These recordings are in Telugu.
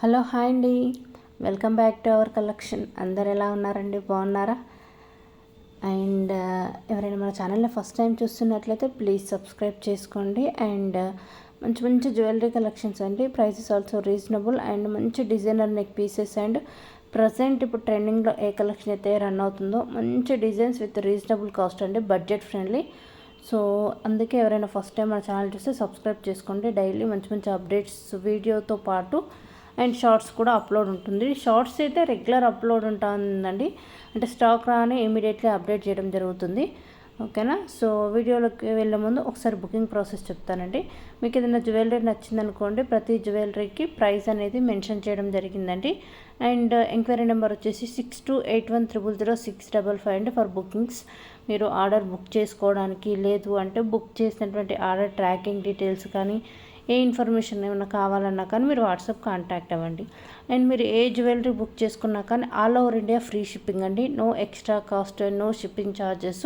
హలో హాయ్ అండి, welcome back to our collection. అందరు ఎలా ఉన్నారండి? బాగున్నారా? అండ్ ఎవరైనా మన ఛానల్ని ఫస్ట్ టైం చూస్తున్నట్లయితే ప్లీజ్ సబ్స్క్రైబ్ చేసుకోండి. అండ్ మంచి మంచి జ్యువెలరీ కలెక్షన్స్ అండి. ప్రైసెస్ ఆల్సో రీజనబుల్ అండ్ మంచి designer neck pieces. And present ఇప్పుడు ట్రెండింగ్లో ఏ కలెక్షన్ అయితే రన్ అవుతుందో మంచి డిజైన్స్ విత్ రీజనబుల్ కాస్ట్ అండి, బడ్జెట్ ఫ్రెండ్లీ. సో అందుకే ఎవరైనా ఫస్ట్ టైం మన ఛానల్ చూస్తే సబ్స్క్రైబ్ చేసుకోండి. డైలీ మంచి మంచి అప్డేట్స్ వీడియోతో పాటు అండ్ షార్ట్స్ కూడా అప్లోడ్ ఉంటుంది. షార్ట్స్ అయితే రెగ్యులర్ అప్లోడ్ ఉంటుందండి, అంటే స్టాక్ రాని ఇమీడియట్లీ అప్డేట్ చేయడం జరుగుతుంది. ఓకేనా? సో వీడియోలోకి వెళ్ళే ముందు ఒకసారి బుకింగ్ ప్రాసెస్ చెప్తానండి. మీకు ఏదైనా జ్యువెలరీ నచ్చిందనుకోండి, ప్రతి జ్యువెలరీకి ప్రైస్ అనేది మెన్షన్ చేయడం జరిగిందండి. అండ్ ఎంక్వైరీ నెంబర్ వచ్చేసి 6281000655 అండి ఫర్ బుకింగ్స్. మీరు ఆర్డర్ బుక్ చేసుకోవడానికి, లేదు అంటే బుక్ చేసినటువంటి ఆర్డర్ ట్రాకింగ్ డీటెయిల్స్ కానీ, ఏ ఇన్ఫర్మేషన్ ఏమైనా కావాలన్నా కానీ మీరు వాట్సాప్ కాంటాక్ట్ అవ్వండి. అండ్ మీరు ఏ జ్యువెలరీ బుక్ చేసుకున్నా కానీ all over India free shipping అండి. No extra cost, no shipping charges,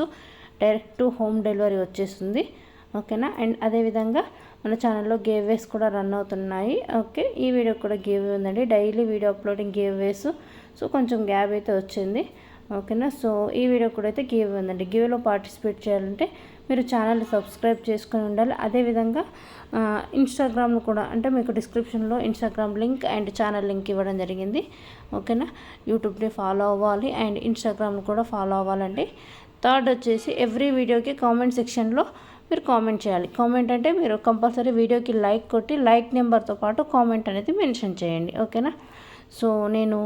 direct to home delivery వచ్చేస్తుంది. ఓకేనా? అండ్ అదేవిధంగా మన ఛానల్లో గివ్ వేస్ కూడా రన్ అవుతున్నాయి. ఓకే, ఈ వీడియో కూడా గివ్ ఉందండి. డైలీ వీడియో అప్లోడింగ్ గివ్ వేస్. సో కొంచెం గ్యాప్ అయితే వచ్చింది. ఓకేనా? సో ఈ వీడియో కూడా అయితే గివ్ ఉందండి. గివ్లో పార్టిసిపేట్ చేయాలంటే మీరు ఛానల్ని సబ్స్క్రైబ్ చేసుకొని ఉండాలి. అదేవిధంగా ఇన్స్టాగ్రామ్లో కూడా, అంటే మీకు డిస్క్రిప్షన్లో Instagram link and channel link ఇవ్వడం జరిగింది. ఓకేనా? యూట్యూబ్ని ఫాలో అవ్వాలి అండ్ ఇన్స్టాగ్రామ్ని కూడా ఫాలో అవ్వాలండి. థర్డ్ వచ్చేసి ఎవ్రీ వీడియోకి కామెంట్ సెక్షన్లో మీరు కామెంట్ చేయాలి. కామెంట్ అంటే మీరు కంపల్సరీ వీడియోకి లైక్ కొట్టి లైక్ నెంబర్తో పాటు కామెంట్ అనేది మెన్షన్ చేయండి. ఓకేనా? సో నేను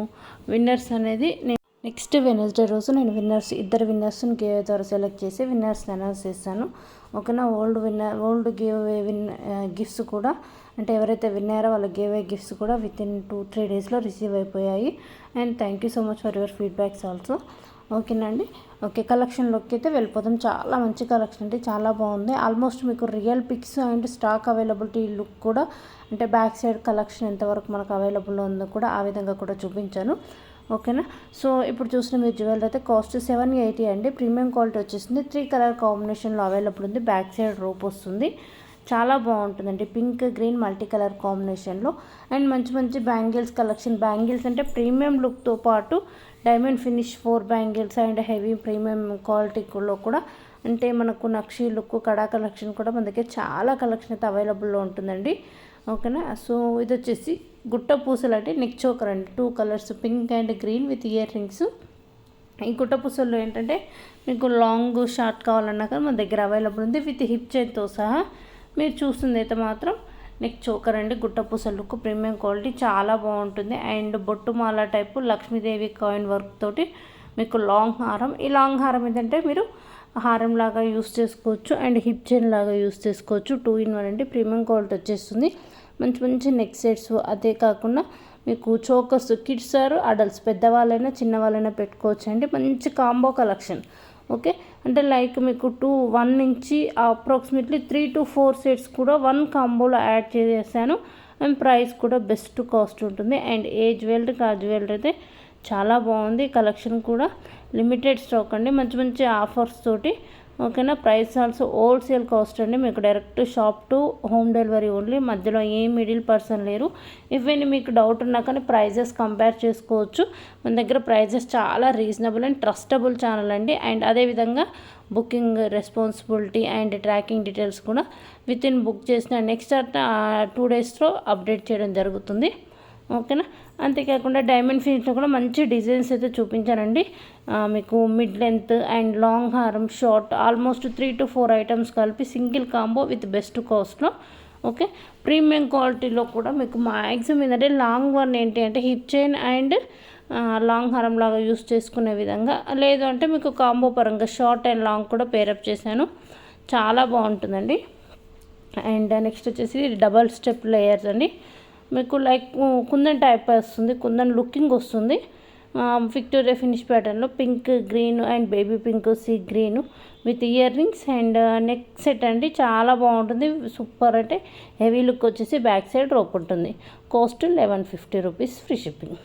విన్నర్స్ అనేది నెక్స్ట్ వెనస్డే రోజు నేను ఇద్దరు విన్నర్స్ని గివ్ ద్వారా సెలెక్ట్ చేసి విన్నర్స్ అనౌన్స్ చేస్తాను. ఓకేనా? ఓల్డ్ గివ్ గిఫ్ట్స్ కూడా, అంటే ఎవరైతే విన్నారో వాళ్ళ గివ్ గిఫ్ట్స్ కూడా వితిన్ 2-3 డేస్లో రిసీవ్ అయిపోయాయి. And thank you so much for your feedbacks also. ఓకేనండి? ఓకే, కలెక్షన్లోకి అయితే వెళ్ళిపోతాం. చాలా మంచి కలెక్షన్ అంటే చాలా బాగుంది. ఆల్మోస్ట్ మీకు real pics and stock availability look కూడా, అంటే బ్యాక్ సైడ్ కలెక్షన్ ఎంతవరకు మనకు అవైలబుల్లో ఉందో కూడా ఆ విధంగా కూడా చూపించాను. ఓకేనా? సో ఇప్పుడు చూసిన మీరు జ్యువెలరీ అయితే కాస్ట్ 780 అండి. ప్రీమియం క్వాలిటీ వచ్చేసింది. 3 కలర్ కాంబినేషన్లో అవైలబుల్ ఉంది. బ్యాక్ సైడ్ రోప్ వస్తుంది. చాలా బాగుంటుందండి. పింక్ గ్రీన్ మల్టీ కలర్ కాంబినేషన్లో. అండ్ మంచి మంచి బ్యాంగిల్స్ కలెక్షన్. బ్యాంగిల్స్ అంటే ప్రీమియం లుక్తో పాటు diamond finish 4 bangles and heavy premium క్వాలిటీలో కూడా, అంటే మనకు నక్షి లుక్ కడా కలెక్షన్ కూడా మన దగ్గర చాలా కలెక్షన్ అయితే అవైలబుల్లో ఉంటుందండి. ఓకేనా? సో ఇది వచ్చేసి గుట్ట పూసలు అంటే నెక్ చోకర్ అండి. 2 colours pink and green with ear rings. ఈ గుట్ట పూసల్లో ఏంటంటే మీకు లాంగ్ షార్ట్ కావాలన్నా కానీ మన దగ్గర అవైలబుల్ ఉంది విత్ హిప్ చైన్తో సహా. మీరు చూస్తుంది అయితే మాత్రం నెక్ చోకర్ అండి. గుట్ట పూసల లుక్ ప్రీమియం క్వాలిటీ చాలా బాగుంటుంది. అండ్ బొట్టుమాల టైపు లక్ష్మీదేవి కాయిన్ వర్క్ తోటి మీకు లాంగ్ హారం. ఈ లాంగ్ హారం ఏంటంటే మీరు హారం లాగా యూస్ చేసుకోవచ్చు అండ్ హిప్ చైన్ లాగా యూస్ చేసుకోవచ్చు. 2 in 1 అండి. ప్రీమియం క్వాలిటీ వచ్చేస్తుంది. మంచి మంచి నెక్ సెట్స్, అదే కాకుండా మీకు చోకర్స్ కిడ్స్ ఆర్ అడల్ట్స్, పెద్దవాళ్ళైనా చిన్నవాళ్ళైనా పెట్టుకోవచ్చు అండి. మంచి కాంబో కలెక్షన్. ఓకే, అంటే లైక్ మీకు 1 నుంచి అప్రాక్సిమేట్లీ 3 to 4 సెట్స్ కూడా 1 కాంబోలో యాడ్ చేసేసాను. అండ్ ప్రైస్ కూడా బెస్ట్ కాస్ట్ ఉంటుంది. అండ్ ఏ జ్యువెలరీకి ఆ జ్యువెలరీ అయితే చాలా బాగుంది. కలెక్షన్ కూడా లిమిటెడ్ స్టాక్ అండి, మంచి మంచి ఆఫర్స్ తోటి. ఓకేనా? ప్రైస్ ఆల్సో హోల్సేల్ కాస్ట్ అండి. మీకు direct shop to home delivery only. మధ్యలో ఏ మిడిల్ పర్సన్ లేరు. ఇవన్నీ మీకు డౌట్ ఉన్నా కానీ ప్రైజెస్ కంపేర్ చేసుకోవచ్చు. మన దగ్గర ప్రైజెస్ చాలా రీజనబుల్ అండ్ ట్రస్టబుల్ ఛానల్ అండి. అండ్ అదేవిధంగా booking responsibility and tracking details కూడా వితిన్ బుక్ చేసిన నెక్స్ట్ 2 daysలో అప్డేట్ చేయడం జరుగుతుంది. ఓకేనా? అంతేకాకుండా డైమండ్ ఫినిష్లో కూడా మంచి డిజైన్స్ అయితే చూపించానండి. మీకు మిడ్ లెంత్ అండ్ లాంగ్ హారం, షార్ట్, ఆల్మోస్ట్ 3 to 4 ఐటమ్స్ కలిపి సింగిల్ కాంబో విత్ బెస్ట్ కాస్ట్లో. ఓకే, ప్రీమియం క్వాలిటీలో కూడా మీకు మ్యాక్సిమం ఏంటంటే లాంగ్ వన్ ఏంటి అంటే హిప్ చైన్ అండ్ లాంగ్ హారం లాగా యూస్ చేసుకునే విధంగా, లేదు అంటే మీకు కాంబో పరంగా షార్ట్ అండ్ లాంగ్ కూడా పేరప్ చేశాను. చాలా బాగుంటుందండి. అండ్ నెక్స్ట్ వచ్చేసి డబల్ స్టెప్ లేయర్స్ అండి. మీకు లైక్ కుందన్ టైప్ వస్తుంది, కుందన్ లుకింగ్ వస్తుంది. విక్టోరియా ఫినిష్ ప్యాటర్న్లో pink green and baby pink sea green with ear rings and neck set అండి. చాలా బాగుంటుంది. సూపర్, అంటే హెవీ లుక్ వచ్చేసి బ్యాక్ సైడ్ రోప్ ఉంటుంది. Cost 1150 rupees free shipping.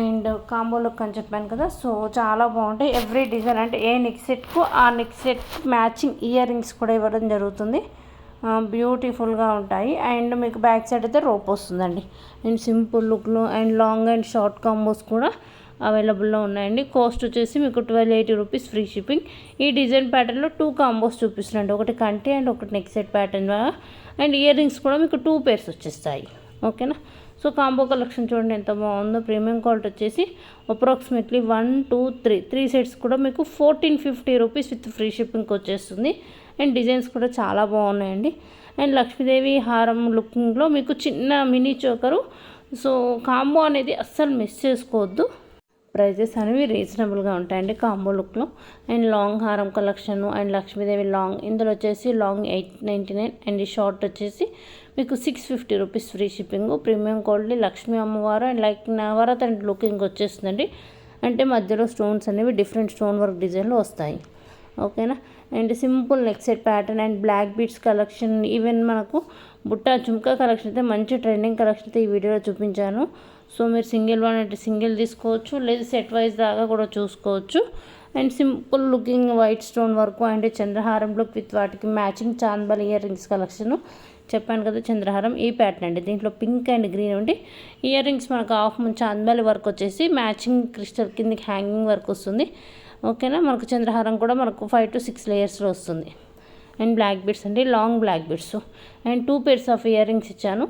And combo look అని చెప్పాను కదా, సో చాలా బాగుంటాయి. ఎవ్రీ డిజైన్ అంటే ఏ నెక్ సెట్కు ఆ neck set matching ear rings కూడా ఇవ్వడం జరుగుతుంది. బ్యూటిఫుల్గా ఉంటాయి. అండ్ మీకు బ్యాక్ సైడ్ అయితే రోప్ వస్తుందండి. అండ్ సింపుల్ లుక్లో and long and short combos కూడా అవైలబుల్లో ఉన్నాయండి. కాస్ట్ వచ్చేసి మీకు 1280 రూపీస్ ఫ్రీ షిప్పింగ్. ఈ డిజైన్ ప్యాటర్న్లో 2 కాంబోస్ చూపిస్తున్నాండి, ఒకటి కంటి అండ్ ఒకటి neck set pattern. And year rings కూడా మీకు 2 పేర్స్ వచ్చేస్తాయి. ఓకేనా. సో కాంబో కలెక్షన్ చూడండి ఎంత బాగుందో. ప్రీమియం క్వాలిటీ వచ్చేసి అప్రాక్సిమేట్లీ 1 2 3 సెట్స్ కూడా మీకు 1450 రూపీస్ విత్ ఫ్రీ షిప్పింగ్కి వచ్చేస్తుంది. అండ్ డిజైన్స్ కూడా చాలా బాగున్నాయండి. అండ్ లక్ష్మీదేవి హారం లుకింగ్లో మీకు చిన్న మినీ చోకరు. సో కాంబో అనేది అస్సలు మిస్ చేసుకోవద్దు. ప్రైజెస్ అనేవి రీజనబుల్గా ఉంటాయండి కాంబో లుక్లో. అండ్ లాంగ్ హారం కలెక్షన్ అండ్ లక్ష్మీదేవి లాంగ్, ఇందులో వచ్చేసి లాంగ్ 899 అండ్ ఈ షార్ట్ వచ్చేసి మీకు 650 rupees free shipping. Premium quality Lakshmi అమ్మవారు అండ్ లైక్ నవరత్ అండ్ లుకింగ్ వచ్చేస్తుందండి. అంటే మధ్యలో స్టోన్స్ అనేవి డిఫరెంట్ స్టోన్ వర్క్ డిజైన్లో వస్తాయి. ఓకేనా. And simple neck set pattern and black beads collection, even మనకు బుట్ట జుమ్కా కలెక్షన్ అయితే మంచి ట్రెండింగ్ కలెక్షన్ అయితే ఈ వీడియోలో చూపించాను. సో మీరు సింగిల్ వన్ అంటే సింగిల్ తీసుకోవచ్చు, లేదా సెట్ వైజ్ దాకా కూడా చూసుకోవచ్చు. And simple looking white stone work and చంద్రహారం లుక్ విత్ వాటికి మ్యాచింగ్ చాన్బల్ ఇయర్ రింగ్స్ కలెక్షన్. చెప్పాను కదా చంద్రహారం ఈ ప్యాటర్న్ అండి. దీంట్లో పింక్ అండ్ గ్రీన్ ఉండి ఇయర్ రింగ్స్ మనకు హాఫ్ చాన్బల్ వర్క్ వచ్చేసి మ్యాచింగ్ క్రిస్టల్ కిందకి హ్యాంగింగ్ వర్క్ వస్తుంది. ఓకేనా. మనకు చంద్రహారం కూడా మనకు 5 to 6 లేయర్స్లో వస్తుంది. అండ్ బ్లాక్ బీడ్స్ అండి, long black beads and 2 pairs of ear rings ఇచ్చాను.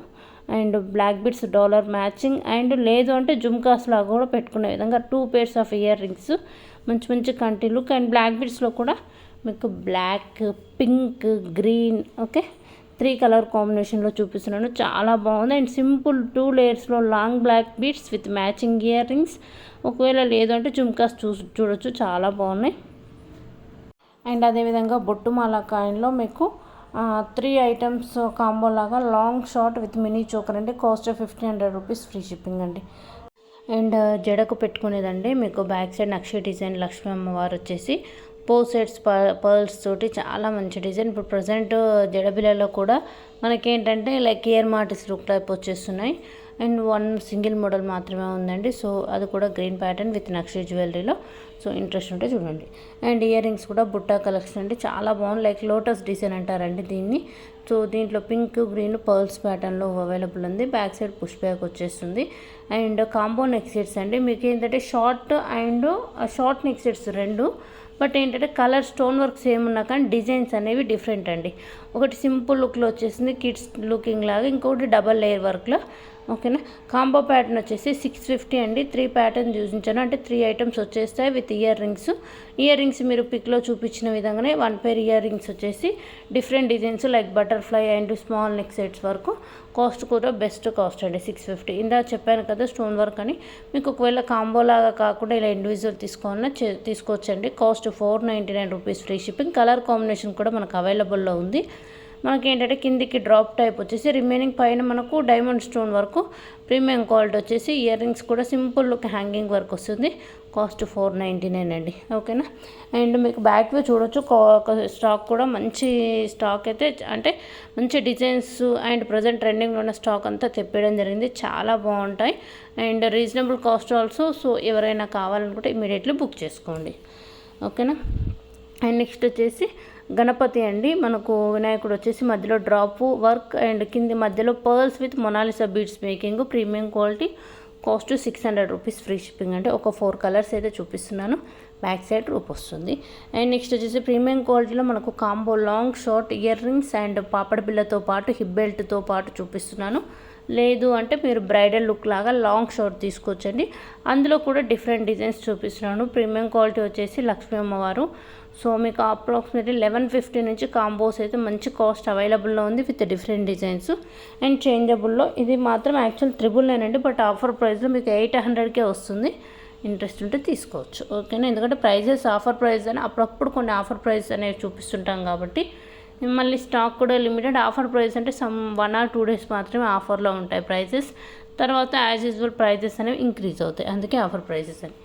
And black beads dollar matching and లేదు అంటే జుమ్కాస్ లాగా కూడా పెట్టుకునే విధంగా 2 పేర్స్ ఆఫ్ ఇయర్ రింగ్స్, మంచి మంచి కంటి లుక్. అండ్ బ్లాక్ బీడ్స్లో కూడా మీకు black, pink, green, okay 3 colour కాంబినేషన్లో చూపిస్తున్నాను. చాలా బాగుంది. అండ్ సింపుల్ 2 లేయర్స్లో long black beads with matching ear rings. ఒకవేళ లేదు అంటే జుమ్కాస్ చూడొచ్చు, చాలా బాగున్నాయి. అండ్ అదేవిధంగా బొట్టుమాల కాయిన్లో మీకు 3 ఐటమ్స్ కాంబో లాగా long short with mini choker అండి. కాస్ట్ 1500 రూపీస్ ఫ్రీ షిప్పింగ్ అండి. అండ్ జడకు పెట్టుకునేదండి మీకు బ్యాక్ సైడ్ నక్షి డిజైన్ లక్ష్మీ అమ్మవారు వచ్చేసి సెట్స్ పర్ల్స్ తోటి చాలా మంచి డిజైన్. ఇప్పుడు ప్రజెంట్ జడబిల్లలో కూడా మనకేంటంటే లైక్ ఇయర్ మార్టిస్ లుక్ టైప్ వచ్చేస్తున్నాయి. అండ్ 1 సింగిల్ మోడల్ మాత్రమే ఉందండి. సో అది కూడా గ్రీన్ ప్యాటర్న్ విత్ నక్షి జ్యువెలరీలో. సో ఇంట్రెస్ట్ ఉంటే చూడండి. అండ్ ఇయర్ రింగ్స్ కూడా బుట్టా కలెక్షన్ అండి, చాలా బాగుంది. లైక్ లోటస్ డిజైన్ అంటారండి దీన్ని. సో దీంట్లో పింక్, గ్రీన్ పర్ల్స్ ప్యాటర్న్లో అవైలబుల్ ఉంది. బ్యాక్ సైడ్ పుష్ బ్యాక్ వచ్చేస్తుంది. అండ్ కాంబో నెక్ సెట్స్ అండి. మీకు ఏంటంటే short and short neck sets 2. But ఏంటంటే కలర్ స్టోన్ వర్క్ సేమ్ ఉన్నా కానీ డిజైన్స్ అనేవి డిఫరెంట్ అండి. ఒకటి సింపుల్ లుక్లో వచ్చేసింది కిడ్స్ లుకింగ్ లాగా, ఇంకొకటి డబల్ లేయర్ వర్క్లో. ఓకేనా. కాంబో ప్యాటర్న్ వచ్చేసి 650 అండి. 3 ప్యాటర్న్ చూపించాను, అంటే 3 ఐటమ్స్ వచ్చేస్తాయి with ear rings. Ear rings మీరు పిక్లో చూపించిన విధంగానే 1 పేర్ ఇయర్ రింగ్స్ వచ్చేసి different designs like butterfly and small neck sets వరకు. కాస్ట్ కూడా బెస్ట్ కాస్ట్ అండి 650. ఇందా చెప్పాను కదా స్టోన్ వర్క్ అని. మీకు ఒకవేళ కాంబో లాగా కాకుండా ఇలా ఇండివిజువల్ తీసుకోవాలన్నా తీసుకోవచ్చండి. Cost 499 rupees free shipping. Colour combination కూడా మనకు అవైలబుల్లో ఉంది. మనకి ఏంటంటే కిందికి డ్రాప్ టైప్ వచ్చేసి, రిమైనింగ్ పైన మనకు డైమండ్ స్టోన్ వరకు. ప్రీమియం క్వాలిటీ వచ్చేసి ఇయర్ రింగ్స్ కూడా సింపుల్ లుక్ హ్యాంగింగ్ వర్క్ వస్తుంది. కాస్ట్ 499 అండి. ఓకేనా. అండ్ మీకు బ్యాక్ వ్యూ చూడొచ్చు. స్టాక్ కూడా మంచి స్టాక్ అయితే, అంటే మంచి డిజైన్స్ అండ్ ప్రజెంట్ ట్రెండింగ్లో ఉన్న స్టాక్ అంతా తెప్పేయడం జరిగింది. చాలా బాగుంటాయి and reasonable cost also. So ఎవరైనా కావాలనుకుంటే ఇమీడియట్లీ బుక్ చేసుకోండి. ఓకేనా. అండ్ నెక్స్ట్ వచ్చేసి గణపతి అండి. మనకు వినాయకుడు వచ్చేసి మధ్యలో డ్రాప్ వర్క్ అండ్ కింది మధ్యలో pearls with Mona Lisa beads making. Premium quality. Cost 600 rupees free shipping. అంటే ఒక 4 కలర్స్ అయితే చూపిస్తున్నాను. బ్యాక్ సైడ్ రూప్ వస్తుంది. అండ్ నెక్స్ట్ వచ్చేసి ప్రీమియం క్వాలిటీలో మనకు combo long short ear rings and పాపడ బిల్లతో పాటు హిప్ బెల్ట్తో పాటు చూపిస్తున్నాను. లేదు అంటే మీరు బ్రైడల్ లుక్ లాగా లాంగ్ షార్ట్ తీసుకోవచ్చండి. అందులో కూడా డిఫరెంట్ డిజైన్స్ చూపిస్తున్నాను. ప్రీమియం క్వాలిటీ వచ్చేసి లక్ష్మీ అమ్మవారు. సో మీకు అప్రాక్సిమేట్లీ 1150 నుంచి కాంబోస్ అయితే మంచి కాస్ట్ అవైలబుల్లో ఉంది విత్ డిఫరెంట్ డిజైన్స్ అండ్ చేంజబుల్లో. ఇది మాత్రం యాక్చువల్ 999 అండి, బట్ ఆఫర్ ప్రైస్లో మీకు 800కే వస్తుంది. ఇంట్రెస్ట్ ఉంటే తీసుకోవచ్చు. ఓకేనా. ఎందుకంటే ప్రైజెస్ ఆఫర్ ప్రైస్ అని అప్పుడప్పుడు కొన్ని ఆఫర్ ప్రైస్ అనేవి చూపిస్తుంటాం కాబట్టి. మళ్ళీ స్టాక్ కూడా లిమిటెడ్. ఆఫర్ ప్రైస్ అంటే 1 or 2 డేస్ మాత్రమే ఆఫర్లో ఉంటాయి ప్రైజెస్. తర్వాత యాజ్ యూజువల్ ప్రైజెస్ అనేవి ఇంక్రీజ్ అవుతాయి, అందుకే ఆఫర్ ప్రైజెస్ అని.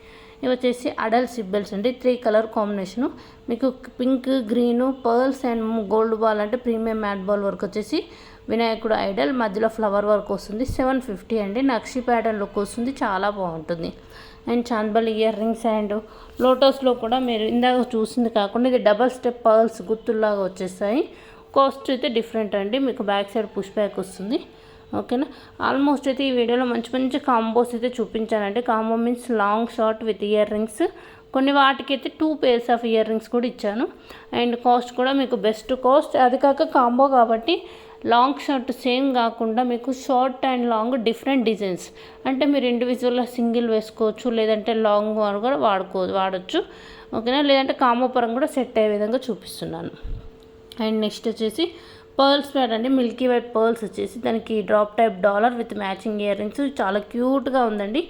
ఇవి వచ్చేసి అడల్ట్ సిబ్బల్స్ అండి. 3 కలర్ కాంబినేషను. మీకు pink, green, pearls and gold ball అంటే ప్రీమియం మ్యాట్ బాల్ వర్క్ వచ్చేసి వినాయకుడు ఐడల్ మధ్యలో ఫ్లవర్ వర్క్ వస్తుంది. 750 అండి. నక్షి ప్యాటర్న్ లుక్ వస్తుంది, చాలా బాగుంటుంది. అండ్ చాన్బల్ ఇయర్ రింగ్స్ అండ్ లోటస్లో కూడా మీరు ఇందాక చూసింది కాకుండా ఇది డబల్ స్టెప్ పర్ల్స్ గుత్తుల్లాగా వచ్చేస్తాయి. కాస్ట్ అయితే డిఫరెంట్ అండి. మీకు బ్యాక్ సైడ్ పుష్ బ్యాక్ వస్తుంది. ఓకేనా. ఆల్మోస్ట్ అయితే ఈ వీడియోలో మంచి మంచి కాంబోస్ అయితే చూపించానండి. Combo means long short with ear rings. కొన్ని వాటికి అయితే 2 pairs ఆఫ్ ఇయర్ రింగ్స్ కూడా ఇచ్చాను. అండ్ కాస్ట్ కూడా మీకు బెస్ట్ కాస్ట్. అది కాక కాంబో కాబట్టి లాంగ్ షార్ట్ సేమ్ కాకుండా మీకు short and long different designs. అంటే మీరు ఇండివిజువల్గా సింగిల్ వేసుకోవచ్చు, లేదంటే లాంగ్ కూడా వాడచ్చు. ఓకేనా. లేదంటే కాంబో పరంగా కూడా సెట్ అయ్యే విధంగా చూపిస్తున్నాను. అండ్ నెక్స్ట్ వచ్చేసి పర్ల్స్ ప్యాడ్ అండి. మిల్కీ వైట్ పర్ల్స్ వచ్చేసి దానికి drop type dollar with matching ear rings. చాలా క్యూట్గా ఉందండి.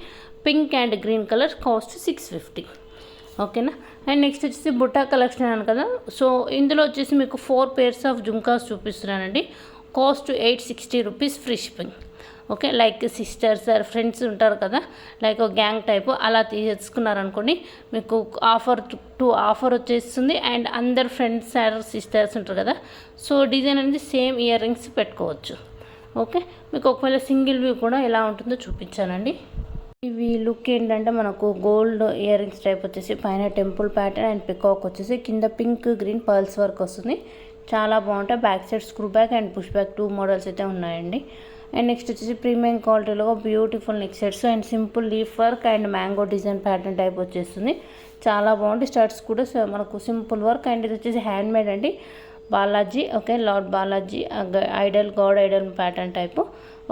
Pink and green colour. Cost 650. ఓకేనా. అండ్ నెక్స్ట్ వచ్చేసి బుట్టా కలెక్షన్ అన్నాను కదా. సో ఇందులో వచ్చేసి మీకు 4 pairs ఆఫ్ జుంకాస్ చూపిస్తున్నానండి. Cost 860 rupees free shipping. Okay. Like sisters or friends ఉంటారు కదా, లైక్ ఒక గ్యాంగ్ టైపు అలా తీసుకున్నారనుకోండి, మీకు ఆఫర్ వచ్చేస్తుంది. అండ్ అందరు ఫ్రెండ్స్ ఆర్ సిస్టర్స్ ఉంటారు కదా, సో డిజైన్ అనేది సేమ్ ఇయర్ రింగ్స్ పెట్టుకోవచ్చు. ఓకే. మీకు ఒకవేళ సింగిల్ వ్యూ కూడా ఎలా ఉంటుందో చూపించానండి. ఇవి లుక్ ఏంటంటే మనకు గోల్డ్ ఇయర్ రింగ్స్ టైప్ వచ్చేసి పైన టెంపుల్ ప్యాటర్న్ అండ్ పికాక్ వచ్చేసి కింద పింక్ గ్రీన్ పర్ల్స్ వర్క్ వస్తుంది. చాలా బాగుంటాయి. Back side screw back and push back 2 models అయితే ఉన్నాయండి. అండ్ నెక్స్ట్ వచ్చేసి ప్రీమియం క్వాలిటీలో beautiful neck sets and simple leaf work and mango design pattern type వచ్చేస్తుంది. చాలా బాగుంటాయి. స్టడ్స్ కూడా మనకు సింపుల్ వర్క్. అండ్ ఇది వచ్చేసి హ్యాండ్ మేడ్ అండి. Balaji. Okay. Lord Balaji god idol pattern type.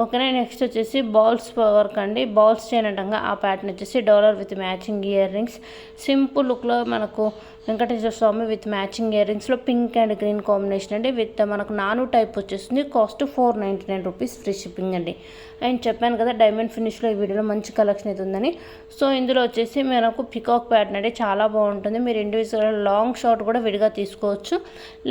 ఓకేనా. నెక్స్ట్ వచ్చేసి బాల్స్ వర్క్ అండి. బాల్స్ చైన్ అంటంగా ఆ ప్యాటర్న్ వచ్చేసి dollar with matching ear rings. Simple లుక్లో మనకు Venkateswara Swamy with matching ear రింగ్స్లో పింక్ అండ్ గ్రీన్ కాంబినేషన్ అండి. విత్ మనకు నాను టైప్ వచ్చేస్తుంది. కాస్ట్ 499 రూపీస్ ఫ్రీ షిప్పింగ్ అండి. అండ్ చెప్పాను కదా డైమండ్ ఫినిష్లో ఈ వీడియోలో మంచి కలెక్షన్ అయితే ఉందని. సో ఇందులో వచ్చేసి మనకు పికాక్ ప్యాటర్న్ అండి. చాలా బాగుంటుంది. మీరు ఇండివిజువల్ లాంగ్ షార్ట్ కూడా విడిగా తీసుకోవచ్చు,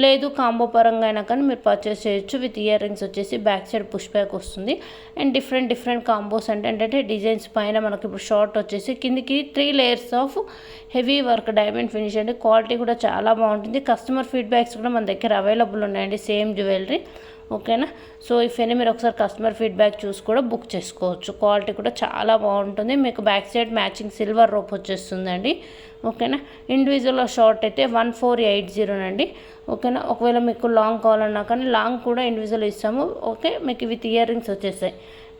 లేదు కాంబో పరంగా అయినా కానీ మీరు పర్చేస్ చేయొచ్చు. విత్ ఇయర్ రింగ్స్ వచ్చేసి బ్యాక్ సైడ్ పుష్ బ్యాక్ వస్తుంది. అండ్ డిఫరెంట్ కాంబోస్ అంటే డిజైన్స్ పైన మనకి ఇప్పుడు షార్ట్ వచ్చేసి కిందికి 3 layers of heavy work diamond finish అండి. క్వాలిటీ కూడా చాలా బాగుంటుంది. కస్టమర్ ఫీడ్బ్యాక్స్ కూడా మన దగ్గర అవైలబుల్ ఉన్నాయండి. Same jewellery. ఓకేనా. సో ఇఫ్ అయినా మీరు ఒకసారి కస్టమర్ ఫీడ్బ్యాక్ చూసి కూడా బుక్ చేసుకోవచ్చు. క్వాలిటీ కూడా చాలా బాగుంటుంది. మీకు back side matching silver rope వచ్చేస్తుందండి. ఓకేనా. ఇండివిజువల్ షార్ట్ అయితే 1480 అండి. ఓకేనా. ఒకవేళ మీకు లాంగ్ కావాలన్నా కానీ లాంగ్ కూడా ఇండివిజువల్ ఇస్తాము. ఓకే. మీకు విత్ ఇయర్ రింగ్స్ వచ్చేస్తాయి.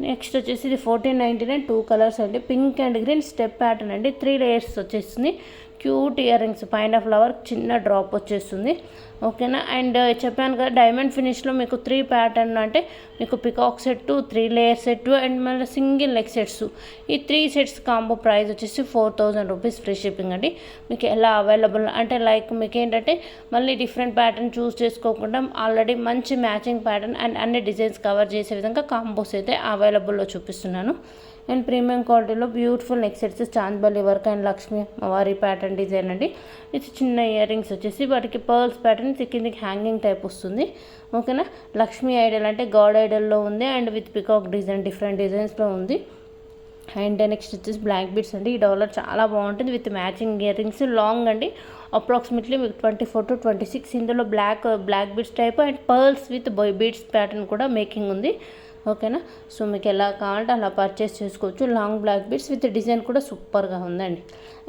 నెక్స్ట్ వచ్చేసి ఇది 1499 2 కలర్స్ అండి. Pink and green step pattern అండి. 3 layers వచ్చేస్తుంది. క్యూట్ ఇయర్ రింగ్స్ పైన ఫ్లవర్ చిన్న డ్రాప్ వచ్చేస్తుంది. ఓకేనా. అండ్ చెప్పాను కదా డైమండ్ ఫినిష్లో మీకు 3 ప్యాటర్న్ అంటే మీకు peacock set, 3 layer set and మళ్ళీ సింగిల్ నెక్ సెట్స్. ఈ 3 sets కాంబో ప్రైస్ వచ్చేసి 4000 రూపీస్ ఫ్రీ షిప్పింగ్ అండి. మీకు ఎలా అవైలబుల్ అంటే లైక్ మీకు ఏంటంటే మళ్ళీ డిఫరెంట్ ప్యాటర్న్ చూస్ చేసుకోకుండా ఆల్రెడీ మంచి మ్యాచింగ్ ప్యాటర్న్ అండ్ అన్ని డిజైన్స్ కవర్ చేసే విధంగా కాంబోస్ అయితే అవైలబుల్లో చూపిస్తున్నాను. అండ్ ప్రీమియం క్వాలిటీలో beautiful neck sets Chandbali work and Lakshmi వారి ప్యాటర్న్ డిజైన్ అండి. ఇది చిన్న ఇయర్ రింగ్స్ వచ్చేసి వాటికి పర్ల్స్ ప్యాటర్న్ కిందికి హ్యాంగింగ్ టైప్ వస్తుంది. ఓకేనా. లక్ష్మీ ఐడల్ అంటే గాడ్ ఐడల్లో ఉంది and with peacock design different డిజైన్స్లో ఉంది. అండ్ నెక్స్ట్ వచ్చేసి బ్లాక్ బీడ్స్ అండి. ఈ డాలర్ చాలా బాగుంటుంది with matching ear rings. Long అండి. అప్రాక్సిమేట్లీ మీకు 24 to 26. ఇందులో black beads type and pearls with beads pattern కూడా మేకింగ్ ఉంది. ఓకేనా. సో మీకు ఎలా కావాలంటే అలా పర్చేస్ చేసుకోవచ్చు. Long black beads with design కూడా సూపర్గా ఉందండి.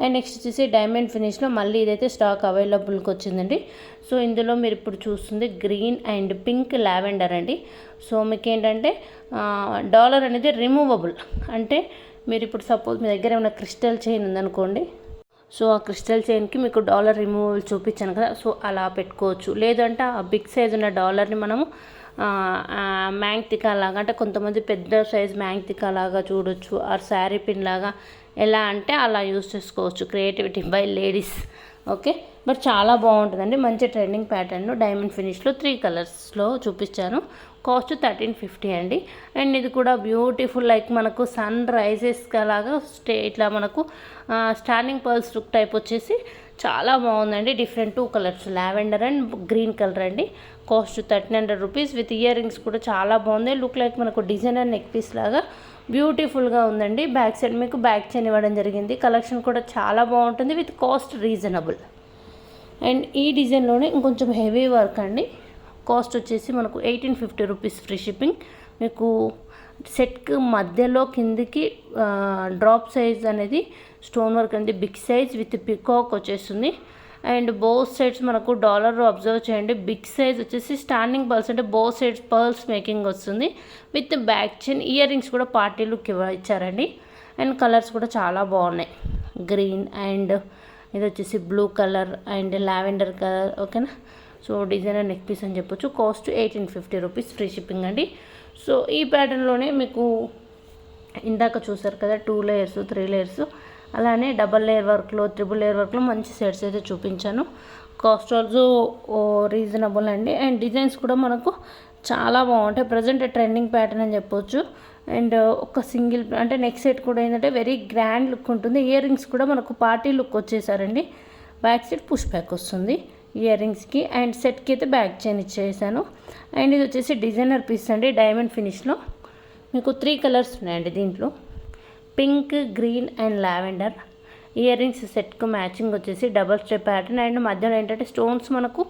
అండ్ నెక్స్ట్ వచ్చేసి డైమండ్ ఫినిష్లో మళ్ళీ ఇదైతే స్టాక్ అవైలబుల్కి వచ్చిందండి. సో ఇందులో మీరు ఇప్పుడు చూస్తుంది గ్రీన్ అండ్ పింక్ లావెండర్ అండి. సో మీకు ఏంటంటే డాలర్ అనేది రిమూవబుల్. అంటే మీరు ఇప్పుడు సపోజ్ మీ దగ్గర ఏమైనా క్రిస్టల్ చైన్ ఉందనుకోండి, సో ఆ క్రిస్టల్ చైన్కి మీకు డాలర్ రిమూవల్ చూపించాను కదా, సో అలా పెట్టుకోవచ్చు. లేదంటే ఆ బిగ్ సైజ్ ఉన్న డాలర్ని మనము మ్యాంగ్ తికా లాగా అంటే కొంతమంది పెద్ద సైజ్ మ్యాంగ్ తికా లాగా చూడొచ్చు. ఆర్ శారీ పిన్ లాగా ఎలా అంటే అలా యూస్ చేసుకోవచ్చు. Creativity by ladies. Okay. But చాలా బాగుంటుందండి. మంచి ట్రెండింగ్ ప్యాటర్న్ డైమండ్ ఫినిష్లో 3 కలర్స్లో చూపించాను. కాస్ట్ 1350 అండి. అండ్ ఇది కూడా బ్యూటిఫుల్ లైక్ మనకు సన్ రైజెస్ లాగా ఇట్లా మనకు స్టాండింగ్ పర్ల్స్ లుక్ టైప్ వచ్చేసి చాలా బాగుందండి. Different 2 colours lavender and green colour అండి. Cost 1300 rupees with ear rings కూడా చాలా బాగుంది. లుక్ లైక్ మనకు డిజైనర్ నెక్ పీస్ లాగా బ్యూటిఫుల్గా ఉందండి. బ్యాక్ సైడ్ మీకు బ్యాక్ చైన్ ఇవ్వడం జరిగింది. కలెక్షన్ కూడా చాలా బాగుంటుంది విత్ కాస్ట్ రీజనబుల్. అండ్ ఈ డిజైన్లోనే ఇంకొంచెం హెవీ వర్క్ అండి. కాస్ట్ వచ్చేసి మనకు 1850 రూపీస్ ఫ్రీ షిప్పింగ్. మీకు సెట్కి మధ్యలో కిందికి డ్రాప్ సైజ్ అనేది స్టోన్ వర్క్ అనేది బిగ్ సైజ్ విత్ పికాక్ వచ్చేస్తుంది. అండ్ బోత్ సైడ్స్ మనకు డాలర్ అబ్జర్వ్ చేయండి. బిగ్ సైజ్ వచ్చేసి స్టాండింగ్ పర్ల్స్, అంటే బోత్ సైడ్స్ పర్ల్స్ మేకింగ్ వస్తుంది with back chain. Year rings కూడా పార్టీ లుక్ ఇచ్చారండి. అండ్ కలర్స్ కూడా చాలా బాగున్నాయి. గ్రీన్ అండ్ ఇది వచ్చేసి blue colour and lavender colour. ఓకేనా. సో డిజైనర్ నెక్ పీస్ అని చెప్పొచ్చు. కాస్ట్ 1850 రూపీస్, ఫ్రీ షిప్పింగ్ అండి. సో ఈ ప్యాటర్న్లోనే మీకు ఇందాక చూసారు కదా 2 లేయర్స్ 3 లేయర్స్, అలానే డబల్ లేయర్ వర్క్లో, ట్రిపుల్ లేయర్ వర్క్లో మంచి సెట్స్ అయితే చూపించాను. కాస్ట్ ఆల్సో రీజనబుల్ అండి. అండ్ డిజైన్స్ కూడా మనకు చాలా బాగుంటాయి. ప్రజెంట్ ట్రెండింగ్ ప్యాటర్న్ అని చెప్పొచ్చు. అండ్ ఒక సింగిల్ అంటే నెక్ సెట్ కూడా ఏంటంటే వెరీ గ్రాండ్ లుక్ ఉంటుంది. ఇయర్ రింగ్స్ కూడా మనకు పార్టీ లుక్ వచ్చేసారండి. బ్యాక్ సైడ్ పుష్ బ్యాక్ వస్తుంది ఇయర్ రింగ్స్కి. అండ్ సెట్కి అయితే బ్యాక్ చైన్ ఇచ్చేసాను. అండ్ ఇది వచ్చేసి డిజైనర్ పీస్ అండి, డైమండ్ ఫినిష్లో. మీకు 3 కలర్స్ ఉన్నాయండి దీంట్లో, pink, green and lavender. Ear rings సెట్కు మ్యాచింగ్ వచ్చేసి డబల్ స్టెప్ ప్యాటర్న్. అండ్ మధ్యలో ఏంటంటే స్టోన్స్ మనకు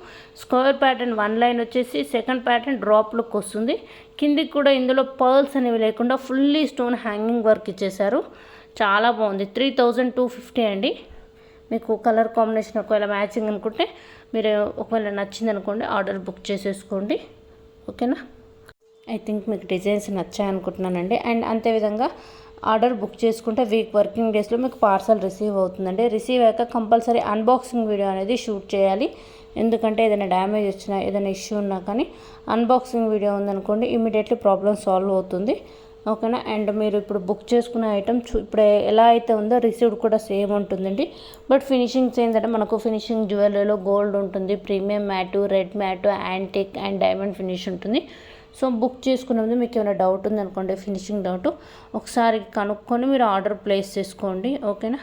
స్క్వేర్ ప్యాటర్న్ 1 లైన్ వచ్చేసి, సెకండ్ ప్యాటర్న్ డ్రాప్ లుక్ వస్తుంది. కిందికి కూడా ఇందులో పర్ల్స్ అనేవి లేకుండా ఫుల్లీ స్టోన్ హ్యాంగింగ్ వర్క్ ఇచ్చేసారు. చాలా బాగుంది. 3250 అండి. మీకు కలర్ కాంబినేషన్ ఒకవేళ మ్యాచింగ్ అనుకుంటే మీరు ఒకవేళ నచ్చింది అనుకోండి ఆర్డర్ బుక్ చేసేసుకోండి. ఓకేనా. ఐ థింక్ మీకు డిజైన్స్ నచ్చాయి అనుకుంటున్నానండి. అండ్ అంతేవిధంగా ఆర్డర్ బుక్ చేసుకుంటే వీక్ వర్కింగ్ డేస్లో మీకు పార్సల్ రిసీవ్ అవుతుందండి. రిసీవ్ అయ్యాక కంపల్సరీ అన్బాక్సింగ్ వీడియో అనేది షూట్ చేయాలి. ఎందుకంటే ఏదైనా డ్యామేజ్ వచ్చినా, ఏదైనా ఇష్యూ ఉన్నా కానీ అన్బాక్సింగ్ వీడియో ఉందనుకోండి ఇమీడియట్లీ ప్రాబ్లమ్ సాల్వ్ అవుతుంది. ఓకేనా. అండ్ మీరు ఇప్పుడు బుక్ చేసుకున్న ఐటమ్ ఇప్పుడు ఎలా అయితే ఉందో రిసీవ్డ్ కూడా సేమ్ ఉంటుందండి. బట్ ఫినిషింగ్స్ ఏంటంటే మనకు ఫినిషింగ్ జ్యువెలరీలో గోల్డ్ ఉంటుంది, premium mat, red mat, antique and diamond finish ఉంటుంది. సో బుక్ చేసుకునే ముందు మీకు ఏమైనా డౌట్ ఉందనుకోండి, ఫినిషింగ్ డౌట్, ఒకసారి కనుక్కొని మీరు ఆర్డర్ ప్లేస్ చేసుకోండి. ఓకేనా.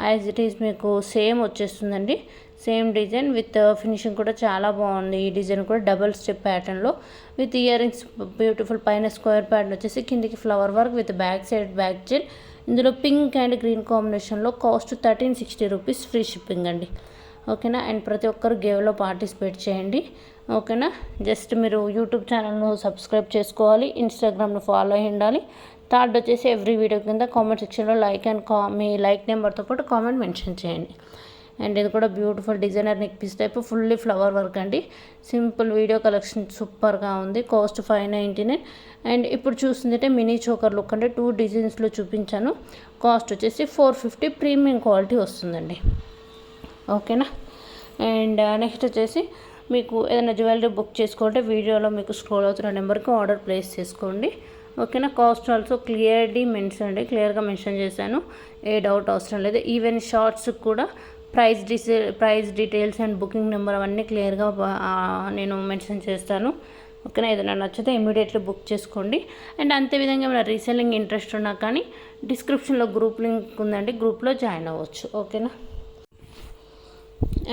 యాజ్ ఇట్ ఈజ్ మీకు సేమ్ వచ్చేస్తుందండి. సేమ్ డిజైన్ విత్ ఫినిషింగ్ కూడా చాలా బాగుంది. ఈ డిజైన్ కూడా డబల్ స్టెప్ ప్యాటర్న్లో విత్ ఇయర్ రింగ్స్ బ్యూటిఫుల్. పైన స్క్వేర్ ప్యాటర్న్ వచ్చేసి కిందికి flower work with back side back chain. ఇందులో పింక్ అండ్ గ్రీన్ కాంబినేషన్లో. కాస్ట్ 1360 రూపీస్, ఫ్రీ షిప్పింగ్ అండి. ఓకేనా. అండ్ ప్రతి ఒక్కరు గేవ్లో పార్టిసిపేట్ చేయండి. ఓకేనా. జస్ట్ మీరు యూట్యూబ్ ఛానల్ను సబ్స్క్రైబ్ చేసుకోవాలి, ఇన్స్టాగ్రామ్ను ఫాలో అయి ఉండాలి. థర్డ్ వచ్చేసి ఎవ్రీ వీడియో కింద కామెంట్ సెక్షన్లో లైక్ అండ్ మీ లైక్ నెంబర్తో పాటు కామెంట్ మెన్షన్ చేయండి. అండ్ ఇది కూడా beautiful designer neck piece type fully flower work అండి. సింపుల్ వీడియో కలెక్షన్ సూపర్గా ఉంది. కాస్ట్ 599. అండ్ ఇప్పుడు చూస్తుందంటే మినీ చోకర్ లుక్ అంటే 2 డిజైన్స్లో చూపించాను. కాస్ట్ వచ్చేసి 450, ప్రీమియం క్వాలిటీ వస్తుందండి. ఓకేనా. అండ్ నెక్స్ట్ వచ్చేసి మీకు ఏదైనా జ్యువెలరీ బుక్ చేసుకుంటే వీడియోలో మీకు స్క్రోల్ అవుతున్న నెంబర్కి ఆర్డర్ ప్లేస్ చేసుకోండి. ఓకేనా. కాస్ట్ ఆల్సో క్లియర్గా మెన్షన్ చేశాను. ఏ డౌట్ అవసరం లేదు. ఈవెన్ షార్ట్స్ కూడా price details and booking number అవన్నీ క్లియర్గా నేను మెన్షన్ చేస్తాను. ఓకేనా. ఏదైనా నచ్చితే ఇమీడియట్లీ బుక్ చేసుకోండి. అండ్ అంతేవిధంగా ఏమైనా రీసెల్లింగ్ ఇంట్రెస్ట్ ఉన్నా కానీ డిస్క్రిప్షన్లో గ్రూప్ లింక్ ఉందండి, గ్రూప్లో జాయిన్ అవ్వచ్చు. ఓకేనా.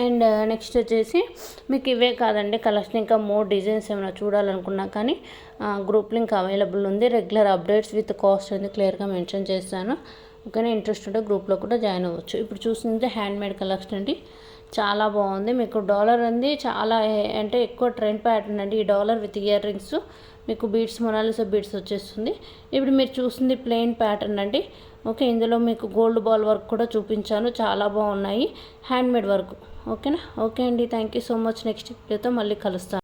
అండ్ నెక్స్ట్ వచ్చేసి మీకు ఇవే కాదండి కలెక్షన్, ఇంకా మోర్ డిజైన్స్ ఏమైనా చూడాలనుకున్నా కానీ గ్రూప్ లింక్ అవైలబుల్ ఉంది. రెగ్యులర్ అప్డేట్స్ విత్ కాస్ట్ అనేది క్లియర్గా మెన్షన్ చేస్తాను. ఓకేనా. ఇంట్రెస్ట్ ఉంటే గ్రూప్లో కూడా జాయిన్ అవ్వచ్చు. ఇప్పుడు చూసింది హ్యాండ్మేడ్ కలెక్షన్ అండి, చాలా బాగుంది. మీకు డాలర్ అండి చాలా అంటే ఎక్కువ ట్రెండ్ ప్యాటర్న్ అండి. ఈ డాలర్ విత్ ఇయర్ రింగ్స్ మీకు బీడ్స్, మొనాలిసా బీడ్స్ వచ్చేస్తుంది. ఇప్పుడు మీరు చూసింది ప్లెయిన్ ప్యాటర్న్ అండి. ఓకే. ఇందులో మీకు గోల్డ్ బాల్ వర్క్ కూడా చూపించాను, చాలా బాగున్నాయి. Handmade work. ఓకేనా. ఓకే అండి. Thank you so much. Next వీడియోతో మళ్ళీ కలుస్తాను.